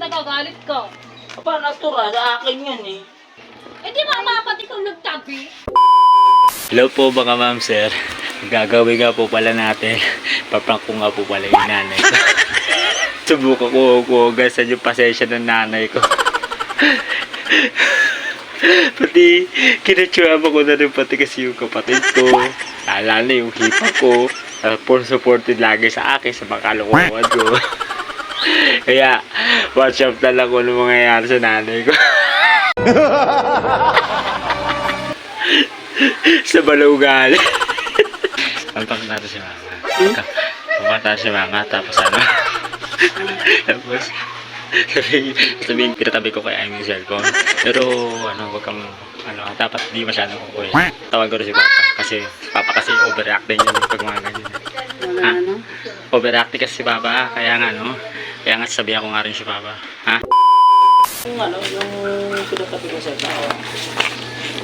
nagagalit ka? Aba, natura, sa akin yan eh. Eh di ba ba't ikaw nagtabi? Hello po mga ma'am sir. Gagawin nga po pala natin. Paprank ko nga po pala yung nanay ko. Subukan ko hugasan yung pasensya ng nanay ko. Pati kinatsuama ko na rin pati kasi yung kapatid ko. Lala na yung hipa ko. For supported lagi sa akin sa mga kalokohan ko. Kaya watch out na lang kung ano mangyayari sa nanay ko. Sa balugan. Pagpang natin si mama. Pagpang natin si mama. Tapos ano? Tapos sabihin pinatabi ko kay Amy yung cellphone. Pero ano, wag kang ano, dapat di masyadong kukuhin. Tawag ko rin si Papa. Kasi si Papa kasi overreacting yun pag mga ganyan. Ha? Overreacting kasi si Papa. Kaya nga ano, kaya nga sabihan ko nga rin si Papa. Ha? Yung ano, yung pinatabi ko sa tao.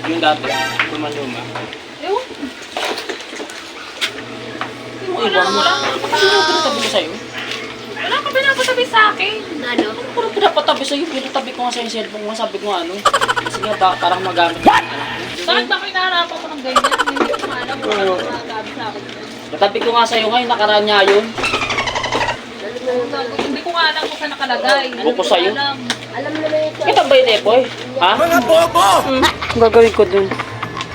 Yung dati, luma-luma. Ewan. Ay, wala. Ano yung pinatabi ko sa'yo? Wala ka pinapatabi sa akin. Ano? Ano ko pinapatabi sa'yo? Pinatabi ko nga sa yung cellphone ko. Sabi ko ano. Kasi nga parang magamit yung anak ko. Bakit ba kinaharapan ko ng ganyan? Hindi ko alam kung ano nagabi sa akin. Natabi ko nga sa'yo ngayon, nakaraan niya yun. Hindi ko nga alam kung saan nakalagay. Ano ko sa'yo? Alam mo naman ito. Kita ba yun, Epoy? Ha? Mga bobo! Gagawin ko dun.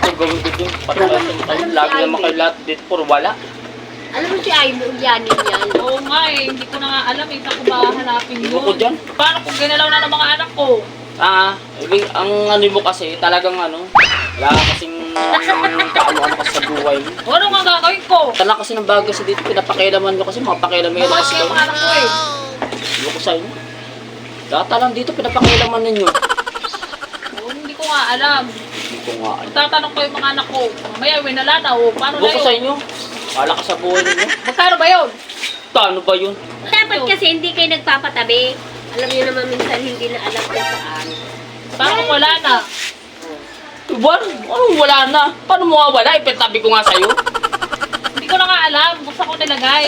Ang gawin ko dun. Patalasin. Lagi naman kayo lahat dito. Puro wala. Alam mo si Aino, yanin yan. Oo nga eh, hindi ko na nga alam eh, saan ko ba hanapin Ibo ko yun. dyan. Paano kung ginalaw na ng mga anak ko? Ang ano mo kasi, talagang ano, wala kasing kaano-ano kasi sa buhay mo. O ano nga gagawin ko? Tala kasi ng bago kasi dito, pinapakialaman nyo kasi, mga pakialaman Mga kasi yung mga anak ko eh. Ibo ko sa inyo. Data lang dito, pinapakialaman ninyo. Oo, hindi ko nga alam. Hindi ko nga alam. Tatanong ko yung mga anak ko. Mamaya winala na o, paano Ibo na ko sa yun? inyo. Wala ka sa buhay ninyo. Magkano ba yun? Paano ba yun? Dapat kasi hindi kayo nagpapatabi. Alam niyo naman minsan hindi na alam kung saan. Paano kung wala na? Ano, wala na. Paano mo nga wala? Ipintabi ko nga sa'yo. Hindi ko na nga alam kung saan ko nilagay.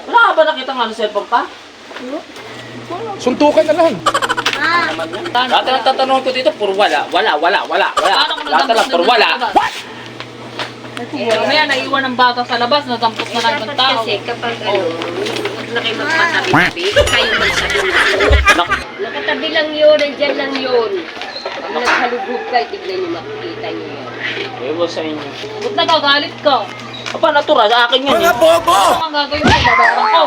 Wala ka ba nakita nga ng cellphone pa? Suntukan na lang. Ah, Naman yan. Lahat na tatanungin ko dito, puro wala. Wala. Paano kung Lahat na lang, puro wala. Eh, mamaya naiwan ng bata sa labas, nadampot na lang ng dapat tao. kasi kapag ano, huwag na kayo magpatabi-tabi, kayo magsabi. Nak Nakatabi lang yun, nandyan lang yun. Pag naghalugog kayo, tignan niyo, makikita niyo yun. Ewan sa inyo. Ba't nagagalit ka? Aba, natura, sa akin yan eh. Ano ang gagawin ko? Babayaran ko.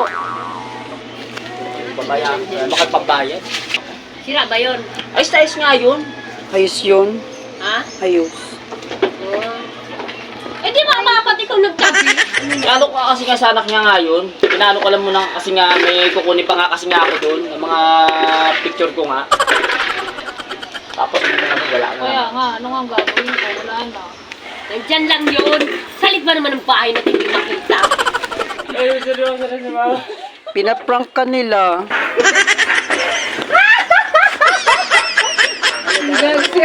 Babayan, makapagbayad. Sira ba yun? Ayos nga yun. Ayos yun. Ha? Ayos. Oh. Eh di ba ba't ikaw nagtabi? Ano ka kasi nga sa anak niya nga yun. Pinaano ko lang muna kasi nga may kukunin pa nga kasi nga ako doon. Ng mga picture ko nga. Tapos wala nga. Kaya nga, ano nga ang gagawin ko? Wala na. Nandyan lang yun. Salit ba naman ang bahay na hindi makita? Ay, seryoso na si mama. Pinaprank ka nila. Guys,